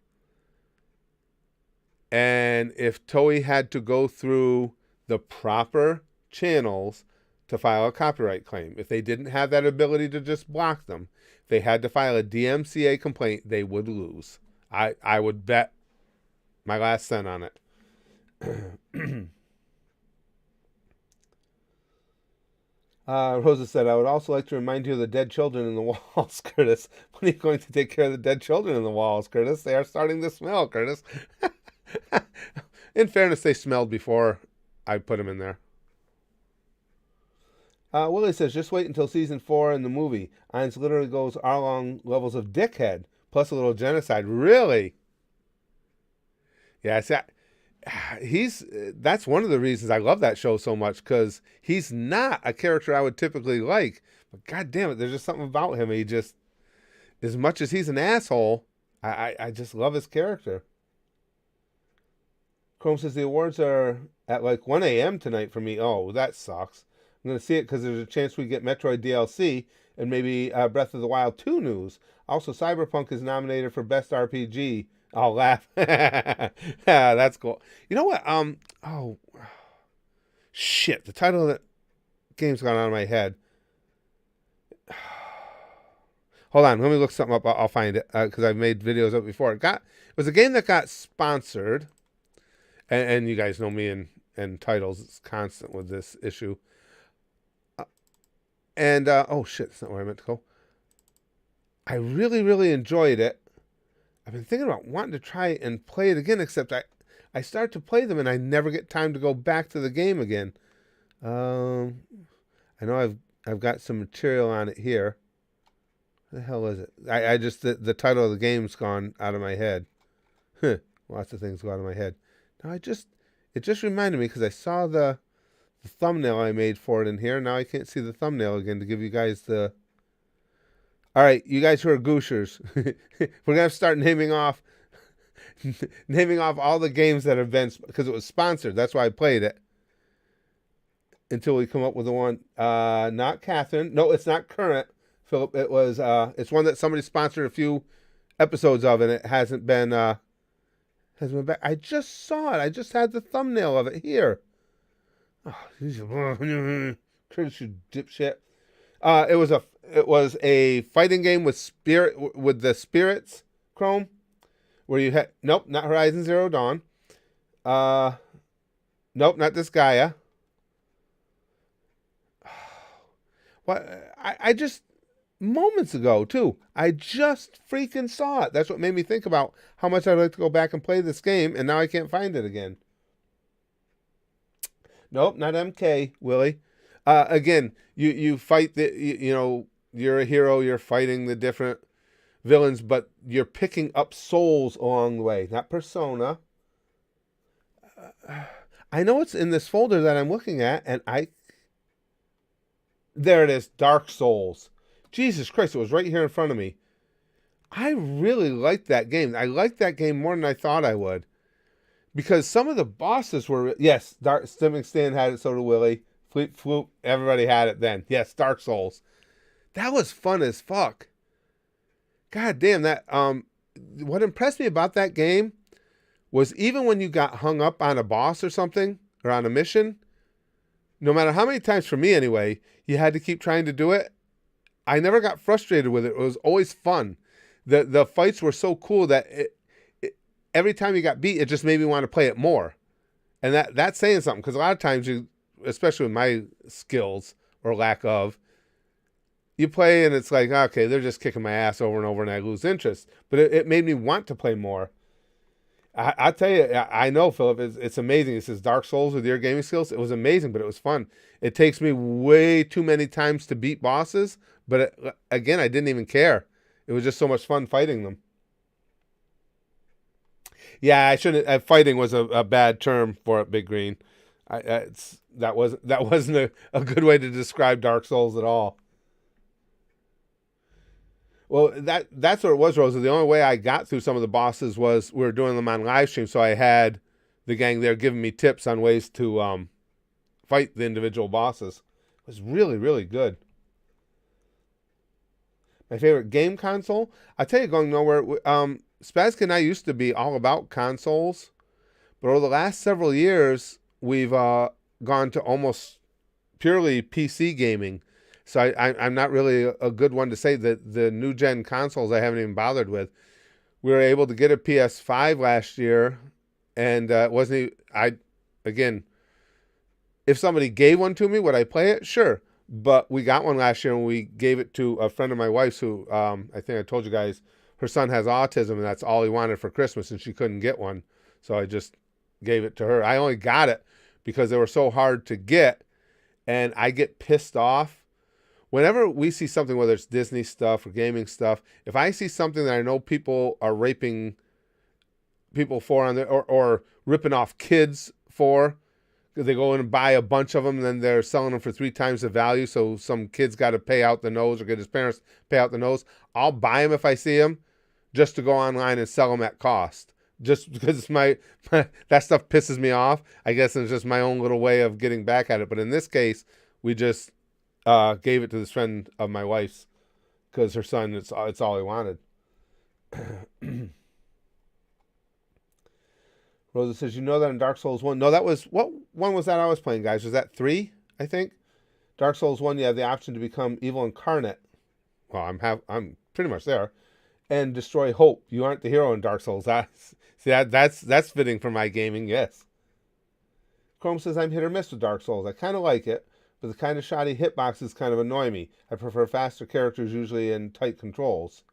And if Toei had to go through the proper channels to file a copyright claim, if they didn't have that ability to just block them, they had to file a DMCA complaint, they would lose. I would bet my last cent on it. Rosa said, I would also like to remind you of the dead children in the walls, Curtis. When are you going to take care of the dead children in the walls, Curtis? They are starting to smell, Curtis. In fairness, they smelled before I put them in there. Willie says, just wait until season 4 in the movie. Ainz literally goes hour-long levels of dickhead, plus a little genocide. Really? Yeah, see, that's one of the reasons I love that show so much, because he's not a character I would typically like. But God damn it, there's just something about him. He just, as much as he's an asshole, I just love his character. Chrome says, the awards are at like 1 a.m. tonight for me. Oh, that sucks. I'm going to see it because there's a chance we get Metroid DLC and maybe Breath of the Wild 2 news. Also, Cyberpunk is nominated for Best RPG. I'll laugh. Yeah, that's cool. You know what? Oh, shit. The title of the game's gone out of my head. Hold on. Let me look something up. I'll find it because I've made videos of it before. It was a game that got sponsored. And you guys know me and titles. It's constant with this issue. Oh shit, that's not where I meant to go. I really, really enjoyed it. I've been thinking about wanting to try and play it again, except I start to play them and I never get time to go back to the game again. I know I've got some material on it here. What the hell is it? I just the title of the game's gone out of my head. Lots of things go out of my head. Now it just reminded me because I saw the thumbnail I made for it in here. Now I can't see the thumbnail again to give you guys the. All right, you guys who are gooshers, we're gonna have to start naming off all the games that have been, because it was sponsored. That's why I played it until we come up with the one. Not Catherine. No, it's not current, Philip. It was. It's one that somebody sponsored a few episodes of, and it hasn't been. Hasn't been back. I just saw it. I just had the thumbnail of it here. Oh, Curtis, you dipshit. It was a fighting game with the spirits, Chrome, where you had nope, not Horizon Zero Dawn. Nope, not this Gaia. What I just moments ago too. I just freaking saw it. That's what made me think about how much I'd like to go back and play this game, and now I can't find it again. Nope, not MK, Willie. Again, you fight you're a hero, you're fighting the different villains, but you're picking up souls along the way, not Persona. I know it's in this folder that I'm looking at, and there it is, Dark Souls. Jesus Christ, it was right here in front of me. I really liked that game. I liked that game more than I thought I would. Because some of the bosses were, yes, Stimming Stan had it, so did Willie. Fleet Floop, everybody had it then. Yes, Dark Souls. That was fun as fuck. God damn, that, what impressed me about that game was even when you got hung up on a boss or something, or on a mission, no matter how many times, for me anyway, you had to keep trying to do it, I never got frustrated with it. It was always fun. The fights were so cool that every time you got beat, it just made me want to play it more. And that's saying something, because a lot of times, especially with my skills or lack of, you play and it's like, okay, they're just kicking my ass over and over and I lose interest. But it made me want to play more. I'll tell you, I know, Philip, it's amazing. It says Dark Souls with your gaming skills. It was amazing, but it was fun. It takes me way too many times to beat bosses, but again, I didn't even care. It was just so much fun fighting them. Yeah, I shouldn't. Fighting was a bad term for it, Big Green. That wasn't a good way to describe Dark Souls at all. Well, that's what it was, Rosa. The only way I got through some of the bosses was we were doing them on live stream, so I had the gang there giving me tips on ways to fight the individual bosses. It was really, really good. My favorite game console? I tell you, going nowhere. Spazka and I used to be all about consoles, but over the last several years, we've gone to almost purely PC gaming. So I'm not really a good one to say that the new gen consoles I haven't even bothered with. We were able to get a PS5 last year, and it wasn't. Again, if somebody gave one to me, would I play it? Sure. But we got one last year, and we gave it to a friend of my wife's who, I think I told you guys, her son has autism, and that's all he wanted for Christmas, and she couldn't get one. So I just gave it to her. I only got it because they were so hard to get, and I get pissed off. Whenever we see something, whether it's Disney stuff or gaming stuff, if I see something that I know people are raping people for on there, or ripping off kids for, they go in and buy a bunch of them, and then they're selling them for 3 times the value, so some kid's got to pay out the nose or get his parents pay out the nose. I'll buy them if I see them, just to go online and sell them at cost. Just because it's that stuff pisses me off. I guess it's just my own little way of getting back at it. But in this case, we just gave it to this friend of my wife's because her son, it's all he wanted. Rosa says, you know that in Dark Souls 1? No, that was, what one was that I was playing, guys? Was that 3, I think? Dark Souls 1, you have the option to become evil incarnate. Well, I'm pretty much there. And destroy hope. You aren't the hero in Dark Souls. That's fitting for my gaming, yes. Chrome says, I'm hit or miss with Dark Souls. I kind of like it, but the kind of shoddy hitboxes kind of annoy me. I prefer faster characters, usually in tight controls.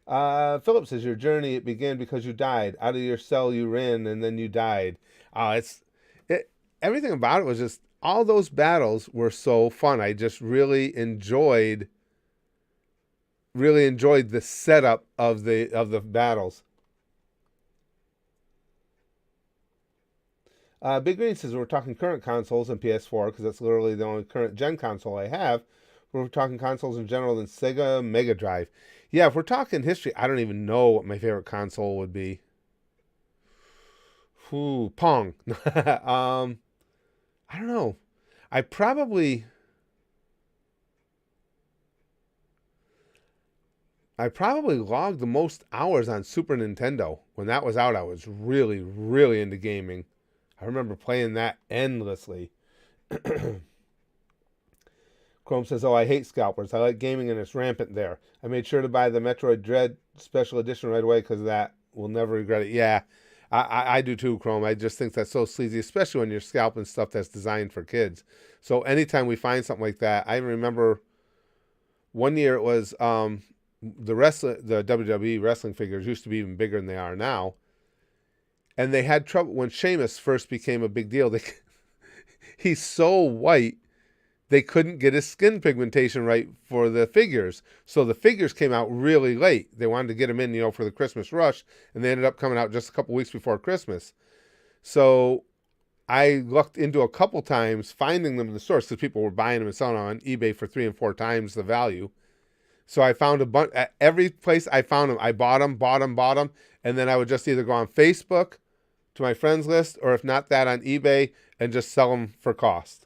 Philip says your journey it began because you died. Out of your cell you ran and then you died. It's it. Everything about it was just all those battles were so fun. I just really enjoyed the setup of the battles. Big Green says we're talking current consoles and PS4 because that's literally the only current gen console I have. We're talking consoles in general than Sega Mega Drive. Yeah, if we're talking history, I don't even know what my favorite console would be. Ooh, Pong. I don't know. I probably I probably logged the most hours on Super Nintendo. When that was out, I was really, really into gaming. I remember playing that endlessly. Chrome says, oh, I hate scalpers. I like gaming and it's rampant there. I made sure to buy the Metroid Dread Special Edition right away because that will never regret it. Yeah, I do too, Chrome. I just think that's so sleazy, especially when you're scalping stuff that's designed for kids. So anytime we find something like that, I remember one year it was the WWE wrestling figures used to be even bigger than they are now. And they had trouble when Sheamus first became a big deal. He's so white, they couldn't get his skin pigmentation right for the figures. So the figures came out really late. They wanted to get them in, for the Christmas rush, and they ended up coming out just a couple weeks before Christmas. So I looked into a couple times finding them in the stores because people were buying them and selling them on eBay for 3 and 4 times the value. So I found a bunch at every place I found them. I bought them, and then I would just either go on Facebook to my friends list, or if not that, on eBay and just sell them for cost.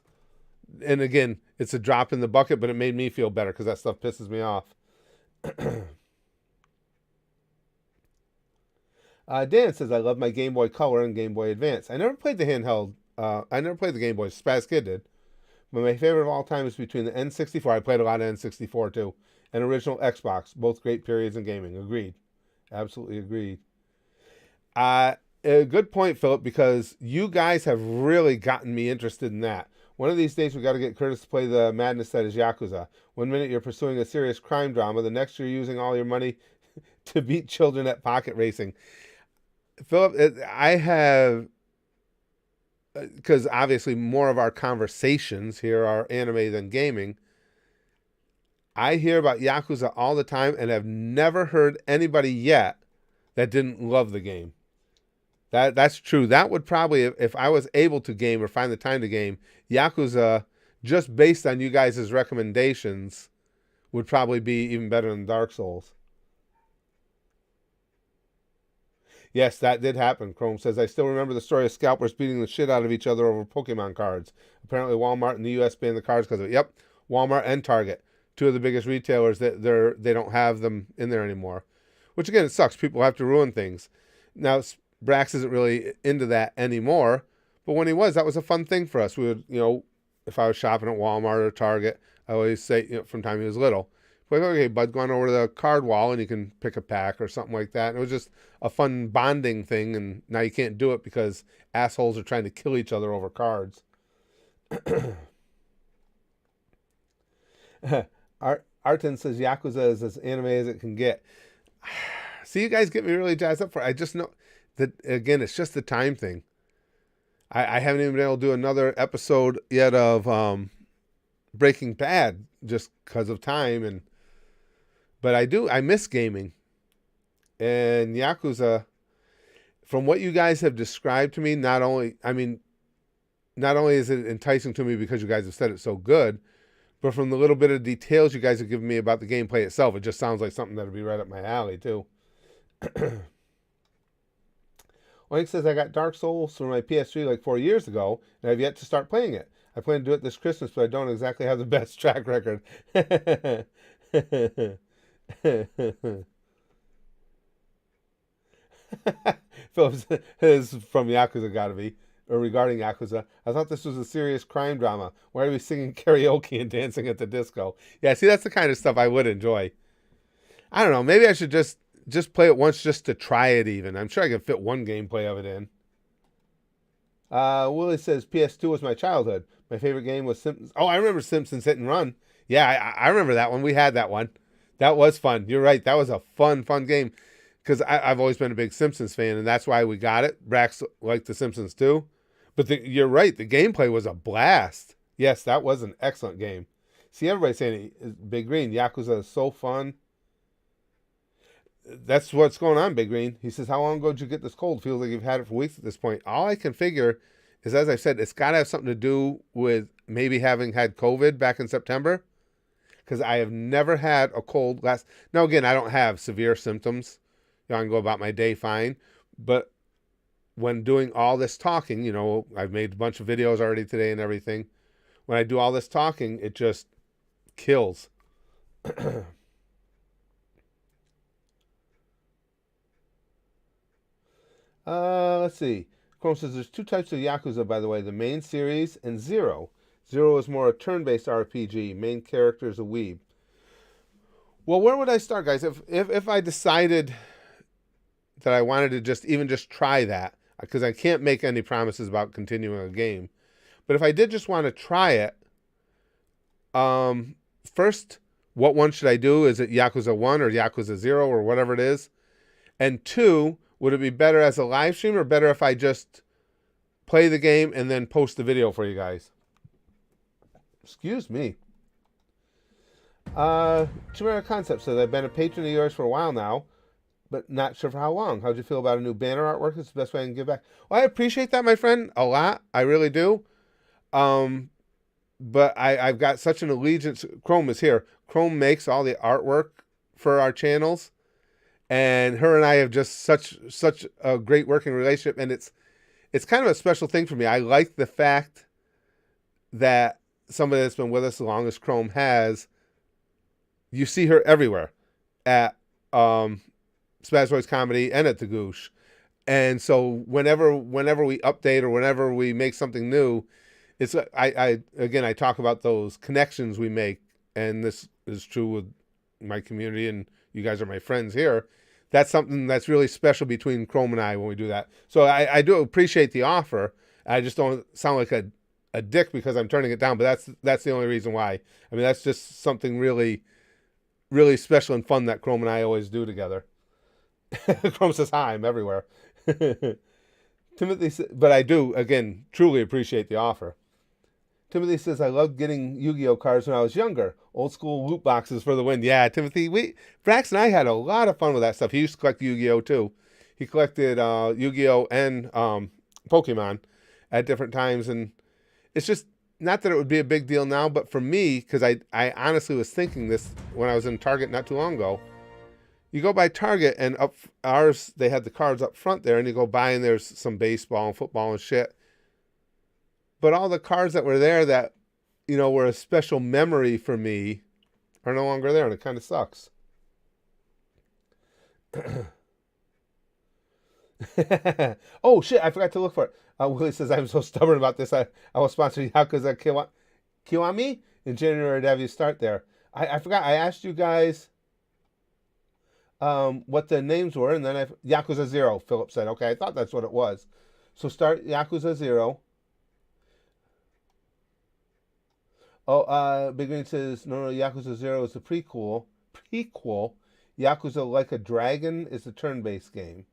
And again, it's a drop in the bucket, but it made me feel better because that stuff pisses me off. Dan says, I love my Game Boy Color and Game Boy Advance. I never played the handheld. I never played the Game Boy. Spaz Kid did. But my favorite of all time is between the N64. I played a lot of N64 too. And original Xbox. Both great periods in gaming. Agreed. Absolutely agreed. A good point, Philip, because you guys have really gotten me interested in that. One of these days, we got to get Curtis to play the madness that is Yakuza. One minute you're pursuing a serious crime drama, the next you're using all your money to beat children at pocket racing. Philip, I have, because obviously more of our conversations here are anime than gaming. I hear about Yakuza all the time and have never heard anybody yet that didn't love the game. That's true. That would probably, if I was able to game or find the time to game, Yakuza, just based on you guys' recommendations, would probably be even better than Dark Souls. Yes, that did happen. Chrome says, I still remember the story of scalpers beating the shit out of each other over Pokemon cards. Apparently Walmart in the U.S. banned the cards because of it. Yep, Walmart and Target, two of the biggest retailers, that they don't have them in there anymore. Which, again, it sucks. People have to ruin things. Now, Brax isn't really into that anymore, but when he was, that was a fun thing for us. We would, if I was shopping at Walmart or Target, I always say, from the time he was little, like, okay, bud, go on over to the card wall and you can pick a pack or something like that. And it was just a fun bonding thing, and now you can't do it because assholes are trying to kill each other over cards. Arton says Yakuza is as anime as it can get. See, you guys get me really jazzed up for it. I just know that, again, it's just the time thing. I haven't even been able to do another episode yet of Breaking Bad just because of time. But I miss gaming. And Yakuza, from what you guys have described to me, not only is it enticing to me because you guys have said it so good, but from the little bit of details you guys have given me about the gameplay itself, it just sounds like something that would be right up my alley, too. Oink says, I got Dark Souls for my PS3 like 4 years ago, and I've yet to start playing it. I plan to do it this Christmas, but I don't exactly have the best track record. Phillips is from Yakuza, gotta be. Or regarding Yakuza, I thought this was a serious crime drama. Why are we singing karaoke and dancing at the disco? Yeah, see, that's the kind of stuff I would enjoy. I don't know, maybe I should just play it once just to try it even. I'm sure I can fit one gameplay of it in. Willie says, PS2 was my childhood. My favorite game was Simpsons. Oh, I remember Simpsons Hit and Run. Yeah, I remember that one. We had that one. That was fun. You're right. That was a fun game. Because I've always been a big Simpsons fan, and that's why we got it. Brax liked the Simpsons too. But you're right. The gameplay was a blast. Yes, that was an excellent game. See, everybody's saying Big Green, Yakuza is so fun. That's what's going on, Big Green. He says, how long ago did you get this cold? Feels like you've had it for weeks at this point. All I can figure is, as I said, it's got to have something to do with maybe having had COVID back in September. Because I have never had a cold last. Now, again, I don't have severe symptoms. I can go about my day fine. But when doing all this talking, I've made a bunch of videos already today and everything. When I do all this talking, it just kills. Let's see. Chrome says there's two types of Yakuza, by the way. The main series and Zero. Zero is more a turn-based RPG. Main character is a weeb. Well, where would I start, guys? If I decided that I wanted to just try that, because I can't make any promises about continuing a game. But if I did just want to try it, first, what one should I do? Is it Yakuza 1 or Yakuza 0 or whatever it is? And 2, would it be better as a live stream or better if I just play the game and then post the video for you guys? Excuse me. Chimera Concept says, I've been a patron of yours for a while now, but not sure for how long. How'd you feel about a new banner artwork? It's the best way I can give back. Well, I appreciate that, my friend, a lot. I really do. But I've got such an allegiance. Chrome is here. Chrome makes all the artwork for our channels. And her and I have just such a great working relationship. And it's kind of a special thing for me. I like the fact that somebody that's been with us as long as Chrome has, you see her everywhere at Spaz Boys Comedy and at the Goosh. And so whenever we update or whenever we make something new, it's I talk about those connections we make, and this is true with my community, and you guys are my friends here. That's something that's really special between Chrome and I when we do that. So I do appreciate the offer. I just don't sound like a dick because I'm turning it down, but that's the only reason why. I mean, that's just something really, really special and fun that Chrome and I always do together. Chrome says, hi, I'm everywhere. Timothy says, but I do, again, truly appreciate the offer. Timothy says, I loved getting Yu-Gi-Oh cards when I was younger. Old school loot boxes for the win. Yeah, Timothy, Brax and I had a lot of fun with that stuff. He used to collect Yu-Gi-Oh too. He collected Yu-Gi-Oh and Pokemon at different times. And it's just, not that it would be a big deal now, but for me, because I honestly was thinking this when I was in Target not too long ago. You go by Target, and up ours, they had the cards up front there, and you go by, and there's some baseball and football and shit. But all the cards that were there that, were a special memory for me are no longer there, and it kind of sucks. Oh, shit, I forgot to look for it. Willie says, I'm so stubborn about this. I will sponsor Yakuza Kiwami in January to have you start there. I forgot. I asked you guys what the names were, and then Yakuza 0, Philip said. Okay, I thought that's what it was. So start Yakuza 0. Oh, Big Green says, no, Yakuza 0 is the prequel. Yakuza Like a Dragon is the turn-based game.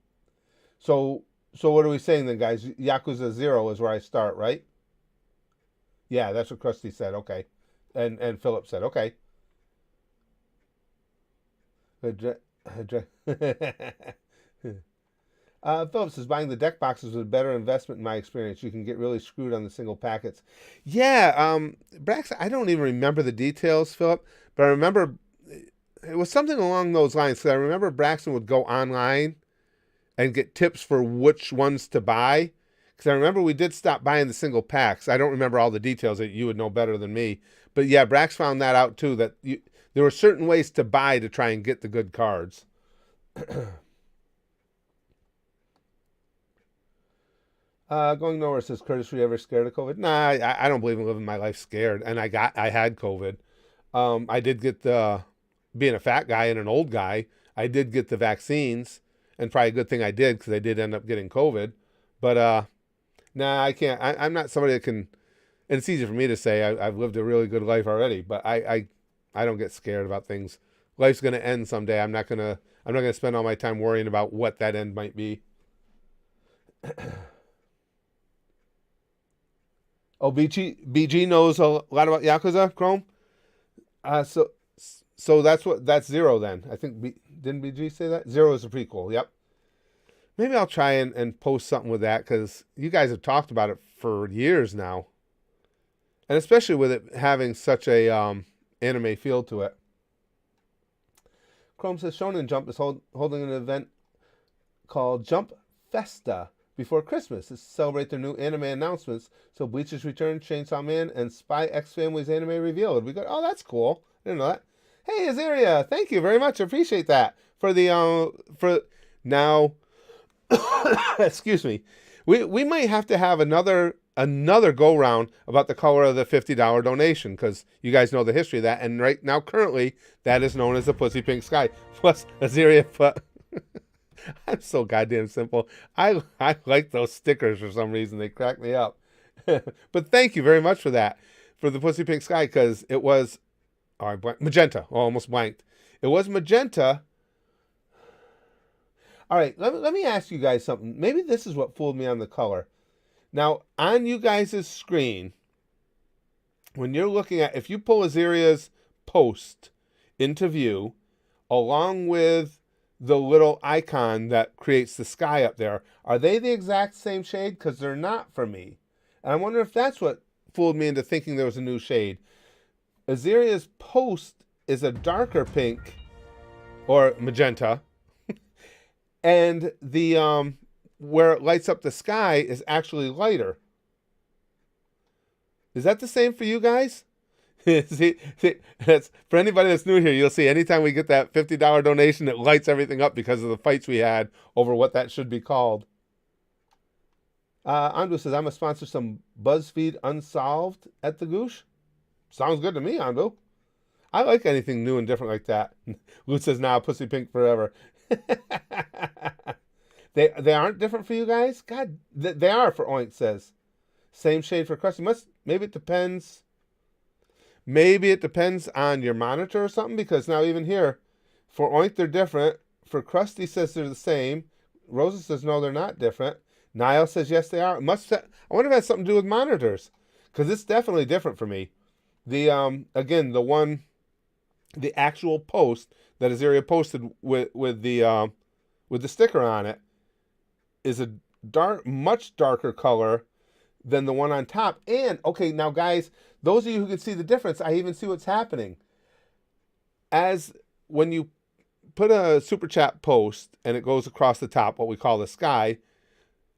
So what are we saying then, guys? Yakuza 0 is where I start, right? Yeah, that's what Krusty said. Okay. And Philip said, okay. Philip says, buying the deck boxes was a better investment in my experience. You can get really screwed on the single packets. Yeah, Brax, I don't even remember the details, Philip, but I remember it was something along those lines. So I remember Braxton would go online and get tips for which ones to buy. Because I remember we did stop buying the single packs. I don't remember all the details that you would know better than me. But yeah, Brax found that out too, that there were certain ways to buy to try and get the good cards. Going nowhere says, Curtis, were you ever scared of COVID? Nah, I don't believe in living my life scared. And I had COVID. I did get being a fat guy and an old guy, I did get the vaccines, and probably a good thing I did because I did end up getting COVID. But nah, I can't. I'm not somebody that can. And it's easy for me to say I've lived a really good life already, but I don't get scared about things life's going to end someday. I'm not going to spend all my time worrying about what that end might be. Oh, BG knows a lot about Yakuza, Chrome. So that's Zero then. I think didn't BG say that? Zero is a prequel. Yep. Maybe I'll try and post something with that, because you guys have talked about it for years now, and especially with it having such a anime feel to it. Chrome says Shonen Jump is holding an event called Jump Festa before Christmas to celebrate their new anime announcements. So Bleach's Return, Chainsaw Man, and Spy X Family's anime reveal. We go, oh, that's cool. I didn't know that. Hey, Azaria, thank you very much. I appreciate that for the for now. Excuse me. We might have to have another go round about the color of the $50 donation, because you guys know the history of that, and right now currently that is known as the Pussy Pink Sky. Plus Azaria, but I'm so goddamn simple. I like those stickers for some reason. They crack me up. But thank you very much for that, for the Pussy Pink Sky, because it was magenta. Oh, almost blanked. It was magenta. All right, let me ask you guys something. Maybe this is what fooled me on the color. Now, on you guys' screen, when you're looking at, if you pull Azaria's post into view, along with the little icon that creates the sky up there, are they the exact same shade? Because they're not for me. And I wonder if that's what fooled me into thinking there was a new shade. Azaria's post is a darker pink, or magenta, and the where it lights up the sky is actually lighter. Is that the same for you guys? see, that's, for anybody that's new here, you'll see anytime we get that $50 donation, it lights everything up because of the fights we had over what that should be called. Andu says, I'm going to sponsor some BuzzFeed Unsolved at the Goosh. Sounds good to me, Andu. I like anything new and different like that. Lute says, nah, Pussy Pink forever. They aren't different for you guys? God, they are, for Oink says. Same shade for Krusty. Maybe it depends. Maybe it depends on your monitor or something, because now even here, for Oink they're different. For Krusty says they're the same. Rosa says no, they're not different. Niall says yes, they are. I wonder if it has something to do with monitors, because it's definitely different for me. The again, the actual post that Azaria posted with the sticker on it is a much darker color than the one on top. And okay, now guys, those of you who can see the difference, I even see what's happening. As when you put a super chat post and it goes across the top, what we call the sky,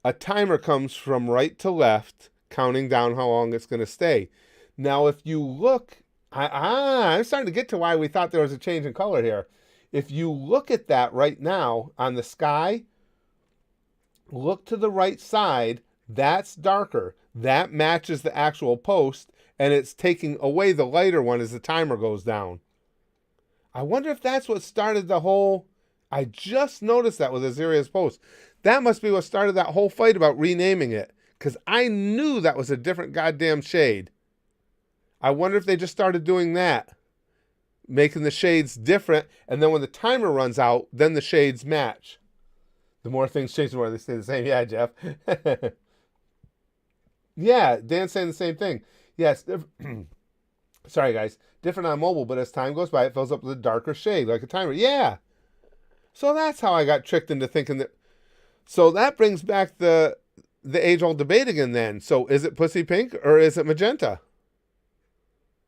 a timer comes from right to left, counting down how long it's going to stay. Now, if you look, I'm starting to get to why we thought there was a change in color here. If you look at that right now on the sky, look to the right side, that's darker. That matches the actual post, and it's taking away the lighter one as the timer goes down. I wonder if that's what started the whole... I just noticed that with Azaria's post. That must be what started that whole fight about renaming it, because I knew that was a different goddamn shade. I wonder if they just started doing that, making the shades different, and then when the timer runs out, then the shades match. The more things change, the more they stay the same. Yeah, Jeff. Yeah, Dan's saying the same thing. Yes. Sorry, guys. Different on mobile, but as time goes by, it fills up with a darker shade, like a timer. Yeah. So that's how I got tricked into thinking that. So that brings back the age-old debate again then. So is it Pussy Pink or is it magenta?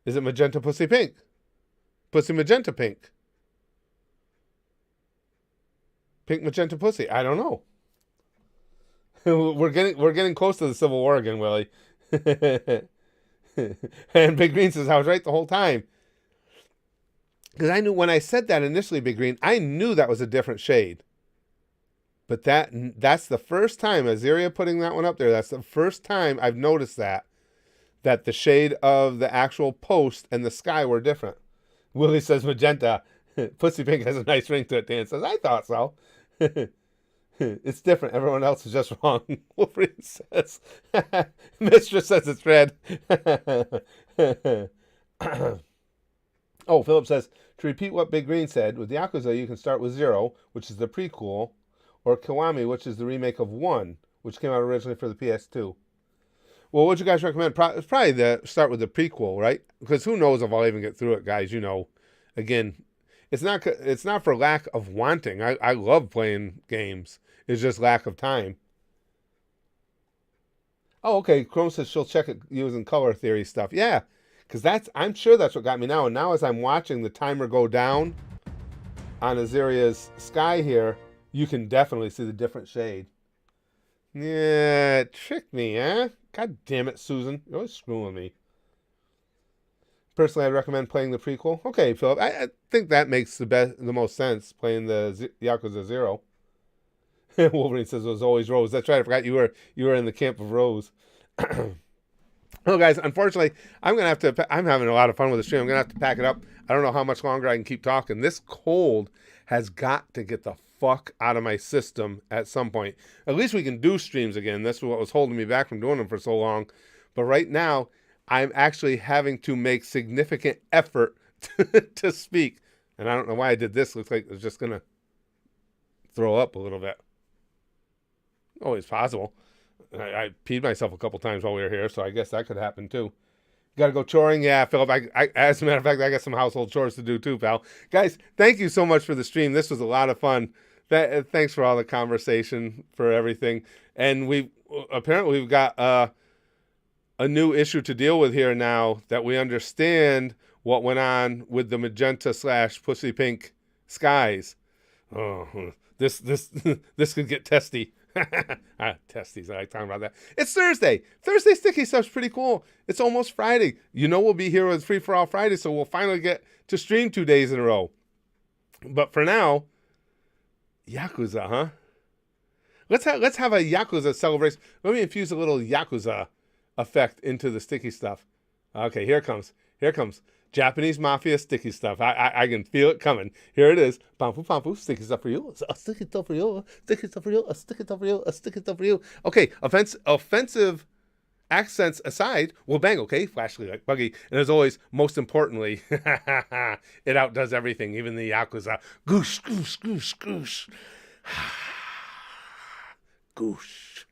Is it magenta Pussy Pink? Pussy magenta pink? Pink magenta pussy? I don't know. We're getting close to the Civil War again, Willie. And Big Green says I was right the whole time. Because I knew when I said that initially, Big Green, I knew that was a different shade. But that's the first time, Azaria putting that one up there, that's the first time I've noticed that the shade of the actual post and the sky were different. Willie says magenta. Pussy Pink has a nice ring to it. Dan says, I thought so. It's different. Everyone else is just wrong. Wolverine says, Mistress says it's red. Oh, Philip says, to repeat what Big Green said, with Yakuza you can start with 0, which is the prequel, or Kiwami, which is the remake of 1, which came out originally for the PS2. Well, what would you guys recommend? It's probably start with the prequel, right? Because who knows if I'll even get through it, guys. You know, again, it's not for lack of wanting. I love playing games. It's just lack of time. Oh, okay. Chrome says she'll check it using color theory stuff. Yeah, because I'm sure that's what got me now. And now as I'm watching the timer go down on Aziria's sky here, you can definitely see the different shade. Yeah, it tricked me, eh? God damn it, Susan. You're always screwing me. Personally, I'd recommend playing the prequel. Okay, Philip. I think that makes the most sense, playing the Yakuza 0. Wolverine says it was always Rose. That's right. I forgot you were in the camp of Rose. Well, guys, unfortunately, I'm having a lot of fun with the stream. I'm gonna have to pack it up. I don't know how much longer I can keep talking. This cold has got to get the fuck out of my system at some point. At least we can do streams again. That's what was holding me back from doing them for so long. But right now, I'm actually having to make significant effort to speak. And I don't know why I did this. Looks like it's just gonna throw up a little bit. Always possible. I peed myself a couple times while we were here, so I guess that could happen too. Got to go choring? Yeah, Philip, as a matter of fact, I got some household chores to do too, pal. Guys, thank you so much for the stream. This was a lot of fun. Thanks for all the conversation, for everything. And we've got a new issue to deal with here now that we understand what went on with the magenta / pussy pink skies. Oh, this could get testy. Testies, I like talking about that. It's Thursday. Thursday sticky stuff's pretty cool. It's almost Friday. You know we'll be here with Free for All Friday, so we'll finally get to stream 2 days in a row. But for now, Yakuza, huh? Let's have a Yakuza celebration. Let me infuse a little Yakuza effect into the sticky stuff. Okay, here it comes. Here it comes. Japanese Mafia sticky stuff. I can feel it coming. Here it is. Pampu, pampu, sticky stuff for you. A sticky stuff for you. Sticky stuff for you. A sticky stuff for you. A sticky stuff for you. Okay, offensive accents aside, we'll bang, okay? Flashly like Buggy. And as always, most importantly, it outdoes everything, even the Yakuza. Goosh, goosh, goosh, goosh. Goosh.